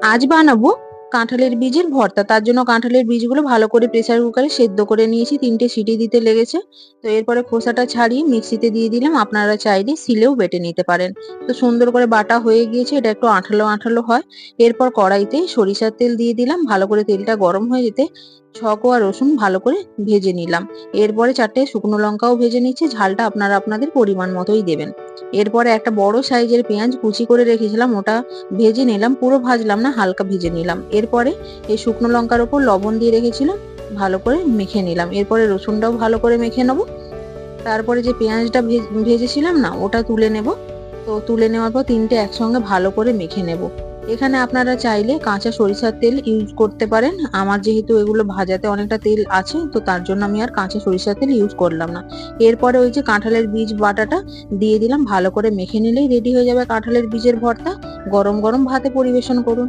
আজ বানাবো কাঁঠালের বীজের ভর্তা। তার জন্য কাঁঠালের বীজগুলো ভালো করে প্রেসার কুকারে সেদ্ধ করে নিয়েছি। ৩টে সিটি দিতে লেগেছে। তো এরপরে খোসাটা ছাড়িয়ে মিক্সিতে দিয়ে দিলাম। আপনারা চাইলে শিলেও বেটে নিতে পারেন। তো সুন্দর করে বাটা হয়ে গিয়েছে। এটা একটু আঠালো আঠালো হয়। এরপর কড়াইতে সরিষার তেল দিয়ে দিলাম। ভালো করে তেলটা গরম হয়ে যেতে কোয়া রসুন ভালো করে ভেজে নিলাম। এরপরে 4টে শুকনো লঙ্কাও ভেজে নিচ্ছি। ঝালটা আপনারা আপনাদের পরিমাণ মতোই দেবেন। এরপরে একটা বড় সাইজের পেঁয়াজ কুচি করে রেখেছিলাম, ওটা ভেজে নিলাম। পুরো ভাজলাম না, হালকা ভেজে নিলাম। এরপরে এই শুকনো লঙ্কার উপর লবণ দিয়ে রেখেছিলাম, ভালো করে মেখে নিলাম। এরপরে রসুনটাও ভালো করে মেখে নেবো। তারপরে যে পেঁয়াজটা ভেজেছিলাম না, ওটা তুলে নেব। তো তুলে নেওয়ার পর 3টে একসঙ্গে ভালো করে মেখে নেব। এখানে আপনারা চাইলে কাঁচা সরিষার তেল ইউজ করতে পারেন। আমার যেহেতু এগুলো ভাজাতে অনেকটা তেল আছে, তো তার জন্য আমি আর কাঁচা সরিষার তেল ইউজ করলাম না। এরপরে ওই যে কাঁঠালের বীজ বাটাটা দিয়ে দিলাম। ভালো করে মেখে নিলেই রেডি হয়ে যাবে কাঁঠালের বীজের ভর্তা। গরম গরম ভাতে পরিবেশন করুন।